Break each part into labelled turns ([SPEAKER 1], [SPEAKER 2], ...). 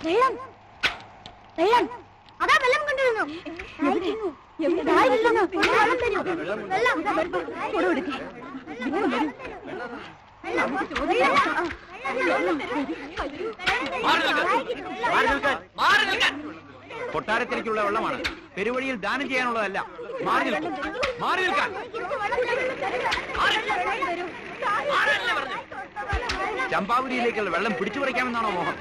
[SPEAKER 1] വെള്ളം വെള്ളം അതാ വെള്ളം കൊണ്ടുവരുന്നു.
[SPEAKER 2] കൊട്ടാരത്തിലേക്കുള്ള വെള്ളമാണ്, പെരുവഴിയിൽ ദാനം ചെയ്യാനുള്ളതല്ല. മാറി നിൽക്കും, മാറി നിൽക്കാൻ. ചമ്പാവതിയിലേക്കുള്ള വെള്ളം പിടിച്ചു പറിക്കാമെന്നാണോ മോഹം?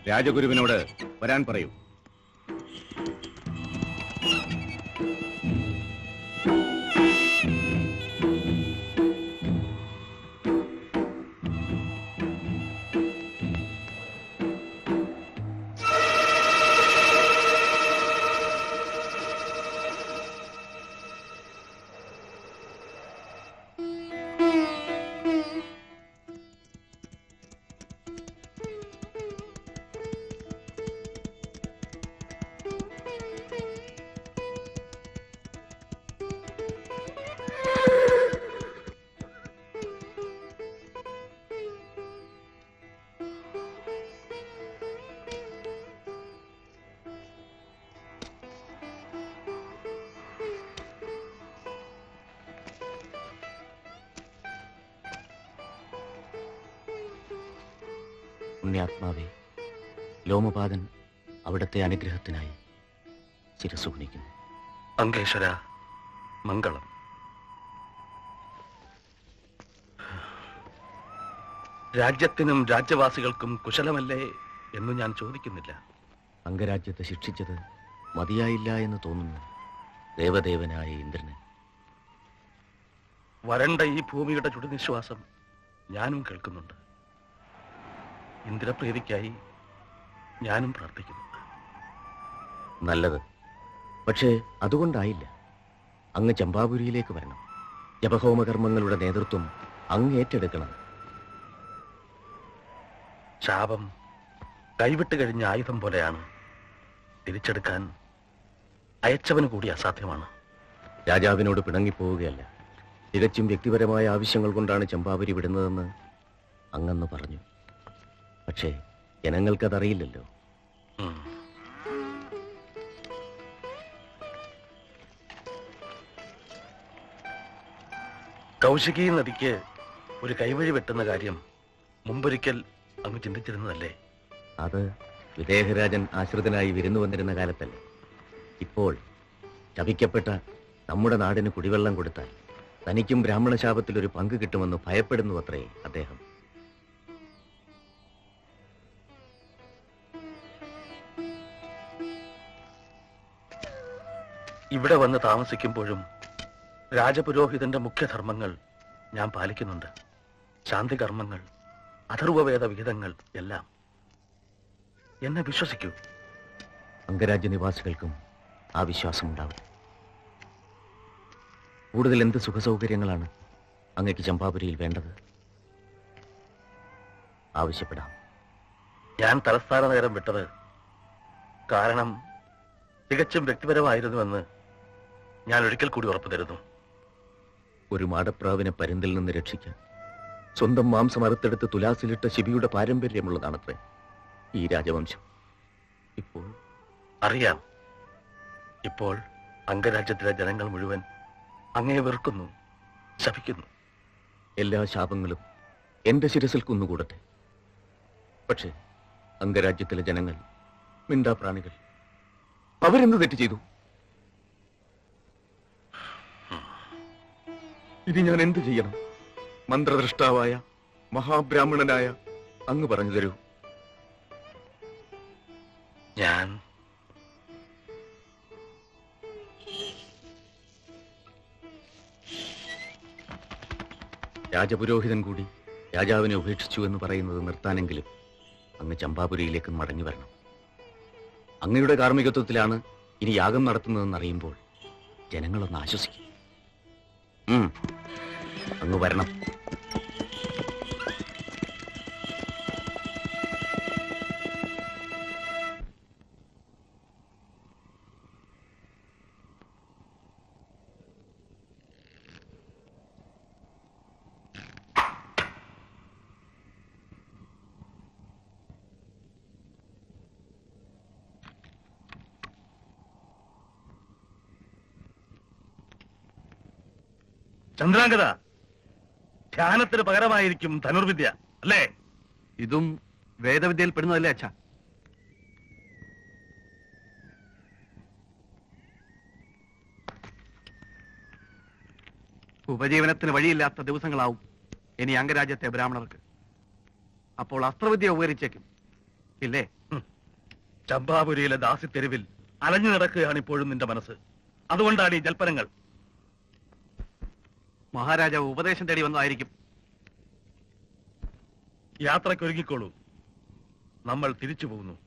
[SPEAKER 2] രാജഗുരുവിനോട് വരാൻ പറയൂ. പുണ്യാത്മാവേ, ലോമപാദൻ അവിടുത്തെ അനുഗ്രഹത്തിനായി ശിരസ്സു കുനിക്കുന്നു.
[SPEAKER 3] അങ്കേശ്വര മംഗളം. രാജ്യത്തിനും രാജ്യവാസികൾക്കും കുശലമല്ലേ എന്ന് ഞാൻ ചോദിക്കുന്നില്ല.
[SPEAKER 4] അംഗരാജ്യത്തെ ശിക്ഷിച്ചത് മതിയായില്ല എന്ന് തോന്നുന്നു ദേവദേവനായ ഇന്ദ്രന്.
[SPEAKER 3] വരണ്ട ഈ ഭൂമിയുടെ ചുടുനിശ്വാസം ഞാനും കേൾക്കുന്നുണ്ട്. ഇന്ദ്രപ്രീതിക്കായി ഞാനും പ്രാർത്ഥിക്കുന്നുണ്ട്.
[SPEAKER 4] നല്ലത്. പക്ഷേ അതുകൊണ്ടായില്ല. അങ്ങ് ചമ്പാപുരിയിലേക്ക് വരണം. ജപഹോമകർമ്മങ്ങളുടെ നേതൃത്വം അങ്ങ് ഏറ്റെടുക്കണം.
[SPEAKER 3] ശാപം കൈവിട്ട് കഴിഞ്ഞ ആയുധം പോലെയാണ്. തിരിച്ചെടുക്കാൻ അയച്ചവന് കൂടി അസാധ്യമാണ്.
[SPEAKER 4] രാജാവിനോട് പിണങ്ങിപ്പോവുകയല്ല. തികച്ചും വ്യക്തിപരമായ ആവശ്യങ്ങൾ കൊണ്ടാണ് ചമ്പാപുരി വിടുന്നതെന്ന് അങ്ങന്ന് പറഞ്ഞു. പക്ഷേ ജനങ്ങൾക്കതറിയില്ലല്ലോ.
[SPEAKER 3] കൗശികി നദിക്ക് ഒരു കൈവഴി വെട്ടുന്ന കാര്യം മുമ്പൊരിക്കൽ അങ്ങ് ചിന്തിച്ചിരുന്നതല്ലേ?
[SPEAKER 4] അത് വിദേഹരാജൻ ആശ്രിതനായി വിരുന്നു വന്നിരുന്ന കാലത്തല്ലേ. ഇപ്പോൾ ശപിക്കപ്പെട്ട നമ്മുടെ നാടിന് കുടിവെള്ളം കൊടുത്താൽ തനിക്കും ബ്രാഹ്മണ ശാപത്തിൽ ഒരു പങ്ക് കിട്ടുമെന്ന് ഭയപ്പെടുന്നു അത്രേ അദ്ദേഹം.
[SPEAKER 3] ഇവിടെ വന്ന് താമസിക്കുമ്പോഴും രാജപുരോഹിതന്റെ മുഖ്യധർമ്മങ്ങൾ ഞാൻ പാലിക്കുന്നുണ്ട്. ശാന്തികർമ്മങ്ങൾ, അഥർവവേദ വിഹിതങ്ങൾ എല്ലാം. എന്നെ വിശ്വസിക്കൂ.
[SPEAKER 4] അംഗരാജ്യ നിവാസികൾക്കും ആ വിശ്വാസമുണ്ടാവട്ടെ. കൂടുതൽ എന്ത് സുഖസൗകര്യങ്ങളാണ് അങ്ങക്ക് ചമ്പാപുരിയിൽ വേണ്ടത്? ആവശ്യപ്പെടാം.
[SPEAKER 3] ഞാൻ തലസ്ഥാന നഗരം വിട്ടത് കാരണം തികച്ചും വ്യക്തിപരമായിരുന്നുവെന്ന് ഞാൻ ഒരിക്കൽ കൂടി ഉറപ്പു തരുന്നു.
[SPEAKER 4] ഒരു മാടപ്രാവിനെ പരുന്തിൽ നിന്ന് രക്ഷിക്കാൻ സ്വന്തം മാംസം അറുത്തെടുത്ത് തുലാസിലിട്ട ശിബിയുടെ പാരമ്പര്യമുള്ളതാണത്രേ ഈ രാജവംശം. ഇപ്പോൾ
[SPEAKER 3] അറിയാം. ഇപ്പോൾ അംഗരാജ്യത്തിലെ ജനങ്ങൾ മുഴുവൻ അങ്ങയെ വെറുക്കുന്നു, ശപിക്കുന്നു.
[SPEAKER 4] എല്ലാ ശാപങ്ങളും എന്റെ ശിരസിൽ കുന്നുകൂടട്ടെ. പക്ഷേ അംഗരാജ്യത്തിലെ ജനങ്ങൾ, മിണ്ടാപ്രാണികൾ, അവരെന്ത് തെറ്റ് ചെയ്തു? ഇനി ഞാൻ എന്ത് ചെയ്യണം? മന്ത്രദ്രഷ്ടാവായ മഹാബ്രാഹ്മണനായ അങ്ങ് പറഞ്ഞു തരൂ.
[SPEAKER 3] ഞാൻ
[SPEAKER 4] രാജപുരോഹിതൻ കൂടി രാജാവിനെ ഉപേക്ഷിച്ചു എന്ന് പറയുന്നത് നിർത്താനെങ്കിലും അങ്ങ് ചമ്പാപുരിയിലേക്ക് മടങ്ങി വരണം. അങ്ങയുടെ കാർമ്മികത്വത്തിലാണ് ഇനി യാഗം നടത്തുന്നതെന്ന് അറിയുമ്പോൾ ജനങ്ങളൊന്ന് ആശ്വസിക്കും. അങ്ങ് വരണം.
[SPEAKER 3] ചന്ദ്രാംഗത, ധ്യാനത്തിന് പകരമായിരിക്കും ധനുർവിദ്യ അല്ലേ?
[SPEAKER 2] ഇതും വേദവിദ്യയിൽ പെടുന്നതല്ലേ അച്ഛാ? ഉപജീവനത്തിന് വഴിയില്ലാത്ത ദിവസങ്ങളാവും ഇനി അംഗരാജ്യത്തെ ബ്രാഹ്മണർക്ക്. അപ്പോൾ അസ്ത്രവിദ്യ ഉപകരിച്ചേക്കും ഇല്ലേ?
[SPEAKER 3] ചമ്പാപുരിയിലെ ദാസിത്തെരുവിൽ അലഞ്ഞു നടക്കുകയാണ് ഇപ്പോഴും നിന്റെ മനസ്സ്. അതുകൊണ്ടാണ് ഈ ജൽപ്പനങ്ങൾ.
[SPEAKER 2] മഹാരാജാവ് ഉപദേശം തേടി വന്നതായിരിക്കും.
[SPEAKER 3] യാത്രക്കൊരുങ്ങിക്കോളൂ, നമ്മൾ തിരിച്ചു പോകുന്നു.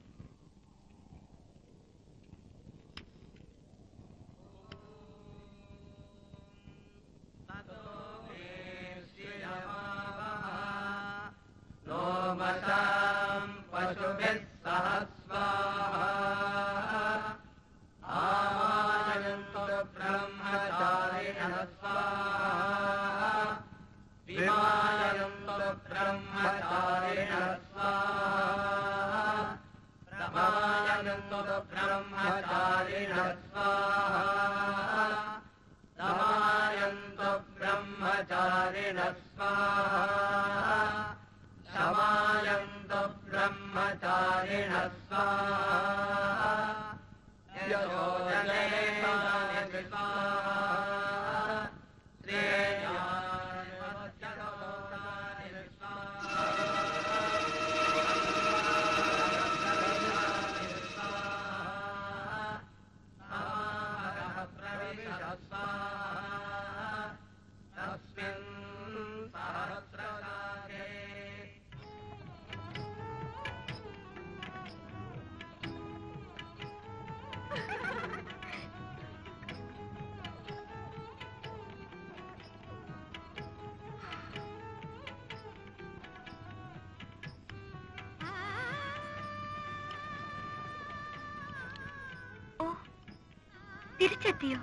[SPEAKER 1] തിരിച്ചെത്തിയോ?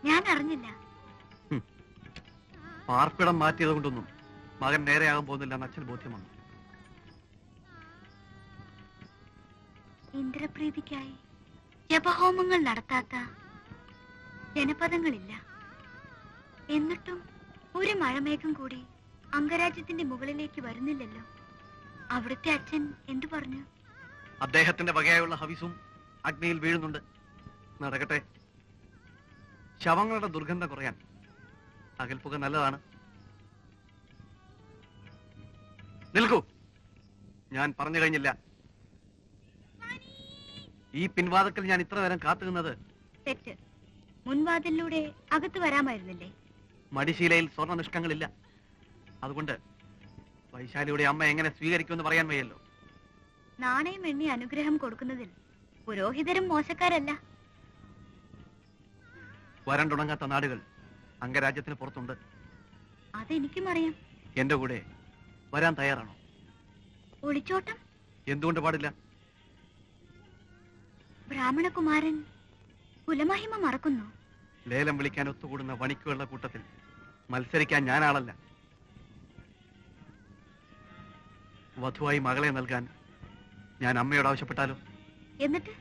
[SPEAKER 1] ഞാൻ അറിഞ്ഞില്ല.
[SPEAKER 2] പാർപ്പിടം മാറ്റിയത് കൊണ്ടൊന്നും മകൻ നേരെയാകാൻ പോകുന്നില്ല എന്ന് അച്ഛൻ ബോധ്യമാണ്.
[SPEAKER 1] ഇന്ദ്രപ്രീതിക്കായി ജപഹോമങ്ങൾ നടത്താത്ത ജനപദങ്ങളില്ല. എന്നിട്ടും ഒരു മഴമേഘം കൂടി അംഗരാജ്യത്തിന്റെ മുകളിലേക്ക് വരുന്നില്ലല്ലോ. അവിടുത്തെ അച്ഛൻ എന്തു പറഞ്ഞു?
[SPEAKER 2] അദ്ദേഹത്തിന്റെ വകയായുള്ള ഹവിസും അഗ്നിയിൽ വീഴുന്നുണ്ട്. നടക്കട്ടെ. ശവങ്ങളുടെ ദുർഗന്ധം കുറയാൻ അകൽപ്പുക നല്ലതാണ്. നിൽക്കൂ, ഞാൻ പറഞ്ഞു കഴിഞ്ഞില്ല. ഈ പിൻവാതക്കൽ ഞാൻ ഇത്ര നേരം കാത്തുനിന്നത്
[SPEAKER 1] തെറ്റ്. മുൻവാതിലൂടെ അകത്ത് വരാമായിരുന്നില്ലേ?
[SPEAKER 2] മടിശീലയിൽ സ്വർണ്ണ നിഷ്ഠങ്ങളില്ല. അതുകൊണ്ട് വൈശാലിയുടെ അമ്മ എങ്ങനെ സ്വീകരിക്കുമെന്ന് പറയാൻ വയ്യല്ലോ.
[SPEAKER 1] നാണയം എണ്ണി അനുഗ്രഹം കൊടുക്കുന്നതിൽ പുരോഹിതരും മോശക്കാരല്ല.
[SPEAKER 2] വരണ്ടുണങ്ങാത്ത നാടുകൾ അംഗരാജ്യത്തിന് പുറത്തുണ്ട്.
[SPEAKER 1] അതെനിക്കും അറിയാം.
[SPEAKER 2] എന്റെ കൂടെ വരാൻ തയ്യാറാണോ?
[SPEAKER 1] ഒളിച്ചോട്ടം
[SPEAKER 2] എന്തുകൊണ്ട് പാടില്ല?
[SPEAKER 1] ബ്രാഹ്മണകുമാരൻ കുലമഹിമ മറക്കുന്നു.
[SPEAKER 2] ലേലം വിളിക്കാൻ ഒത്തുകൂടുന്ന വണിക്കുകളുടെ കൂട്ടത്തിൽ മത്സരിക്കാൻ ഞാനാളല്ല. വധുവായി മകളെ നൽകാൻ ഞാൻ അമ്മയോട് ആവശ്യപ്പെട്ടാലോ?
[SPEAKER 1] എന്നിട്ട്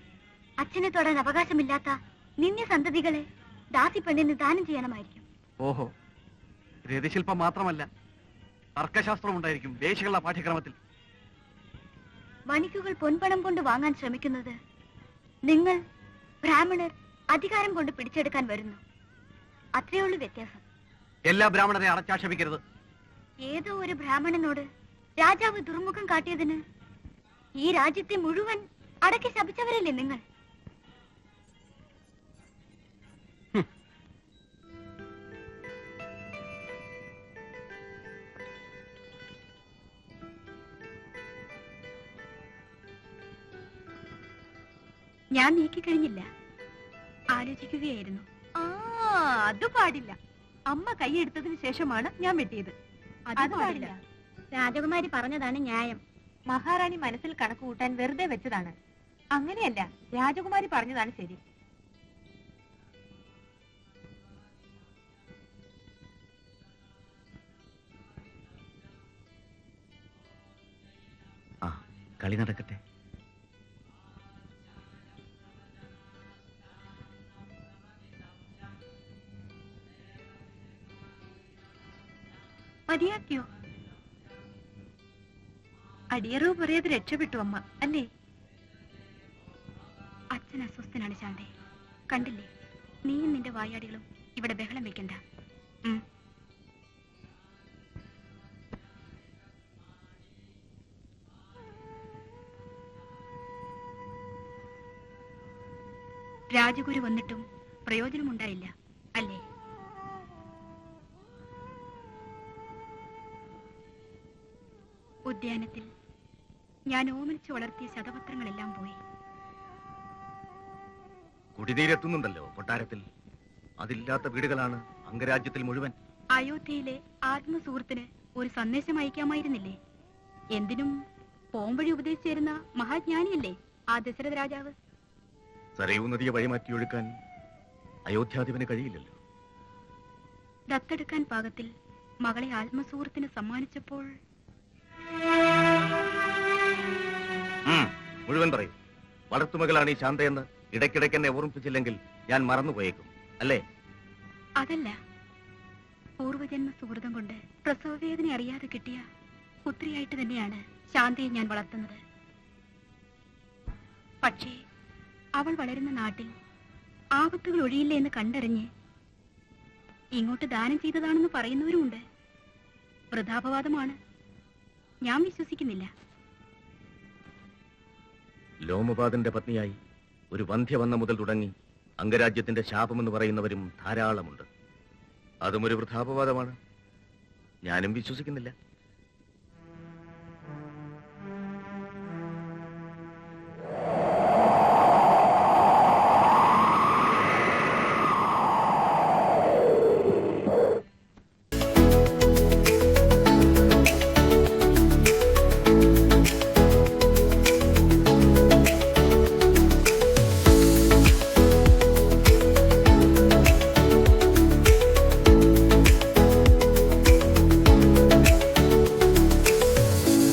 [SPEAKER 1] അച്ഛനെ തൊടാൻ അവകാശമില്ലാത്ത നിന്യ സന്തതികളെ ദാസി പെണ്ണിന് ദാനം ചെയ്യണമായിരിക്കും.
[SPEAKER 2] ഓഹോ, രതിശില്പം മാത്രമല്ല, തർക്കശാസ്ത്രം ഉണ്ടായിരിക്കും വേശികളുടെ പാഠ്യക്രമത്തിൽ.
[SPEAKER 1] വണിക്കുകൾ പൊൻപണം കൊണ്ട് വാങ്ങാൻ ശ്രമിക്കുന്നത് നിങ്ങൾ ബ്രാഹ്മണർ അധികാരം കൊണ്ട് പിടിച്ചെടുക്കാൻ വരുന്നു. അത്രയുള്ളൂ വ്യത്യാസം.
[SPEAKER 2] എല്ലാ ബ്രാഹ്മണരെ അടച്ചാക്ഷേപിക്കരുത്.
[SPEAKER 1] ഏതോ ഒരു ബ്രാഹ്മണനോട് രാജാവ് ദുർമുഖം കാട്ടിയതിന് ഈ രാജ്യത്തെ മുഴുവൻ അടക്കി ശപിച്ചവരല്ലേ നിങ്ങൾ? ഞാൻ നീക്കിക്കഴിഞ്ഞില്ല, ആലോചിക്കുകയായിരുന്നു.
[SPEAKER 5] അത് പാടില്ല. അമ്മ കൈയെടുത്തതിന് ശേഷമാണ് ഞാൻ വെട്ടിയത്. അത് പാടില്ല.
[SPEAKER 1] രാജകുമാരി പറഞ്ഞതാണ് ന്യായം.
[SPEAKER 5] മഹാറാണി മനസ്സിൽ കണക്ക് കൂട്ടാൻ വെറുതെ വെച്ചതാണ്. അങ്ങനെയല്ല, രാജകുമാരി പറഞ്ഞതാണ് ശരി.
[SPEAKER 4] ആ, കളി നടക്കട്ടെ.
[SPEAKER 1] മതിയാക്കിയോ?
[SPEAKER 5] അടിയറവ് പറയാതെ രക്ഷപ്പെട്ടു അമ്മ, അല്ലേ?
[SPEAKER 1] അച്ഛൻ അസ്വസ്ഥനാണ് ശാന്തേ. കണ്ടില്ലേ, നീയും നിന്റെ വായാടികളും ഇവിടെ ബഹളം വെക്കണ്ട. രാജഗുരു വന്നിട്ടും പ്രയോജനമുണ്ടായില്ല, അല്ലേ? ഉദ്യാനത്തിൽ ഞാൻ ഓമനിച്ചു വളർത്തിയ ശതപത്രങ്ങളെല്ലാം പോയി.
[SPEAKER 4] കുടിനീരെത്തുന്നുണ്ടല്ലോ കൊട്ടാരത്തിൽ. അതില്ലാത്ത വീടുകളാണ് അംഗരാജ്യത്തിൽ മുഴുവൻ.
[SPEAKER 1] അയോധ്യയിലെ ആത്മസുഹൃത്തിന് ഒരു സന്ദേശം അയക്കാമായിരുന്നില്ലേ? എന്തിനും പോംവഴി ഉപദേശിച്ചിരുന്ന മഹാജ്ഞാനിയല്ലേ ആ ദശരഥ രാജാവ്?
[SPEAKER 4] സരയൂ നദിയെ വഴിമാറ്റിയൊഴുക്കാൻ അയോധ്യാധിപന് കഴിയില്ലല്ലോ.
[SPEAKER 1] ദത്തെടുക്കാൻ പാകത്തിൽ മകളെ ആത്മസുഹൃത്തിന് സമ്മാനിച്ചപ്പോൾ
[SPEAKER 4] മുഴുവൻ പറയും. വളർത്തുമകളാണ് ഈ ശാന്തയെന്ന് ഇടയ്ക്കിടയ്ക്ക് എന്നെ ഓർമ്മിപ്പിച്ചില്ലെങ്കിൽ ഞാൻ മറന്നുപോയേക്കും, അല്ലേ?
[SPEAKER 1] അതല്ല, പൂർവജന്മ സുഹൃതം കൊണ്ട് പ്രസവവേദന അറിയാതെ കിട്ടിയ പുത്രിയായിട്ട് തന്നെയാണ് ശാന്തയെ ഞാൻ വളർത്തുന്നത്. പക്ഷേ അവൾ വളരുന്ന നാട്ടിൽ ആപത്തുകൾ ഒഴിയില്ല എന്ന് കണ്ടറിഞ്ഞ് ഇങ്ങോട്ട് ദാനം ചെയ്തതാണെന്ന് പറയുന്നവരുമുണ്ട്. വൃഥാപവാദമാണ്, ഞാൻ വിശ്വസിക്കുന്നില്ല.
[SPEAKER 4] ലോമപാദന്റെ പത്നിയായി ഒരു വന്ധ്യ വന്ന മുതൽ തുടങ്ങി അംഗരാജ്യത്തിന്റെ ശാപമെന്ന് പറയുന്നവരും ധാരാളമുണ്ട്. അതും ഒരു വൃഥാപവാദമാണ്, ഞാനും വിശ്വസിക്കുന്നില്ല.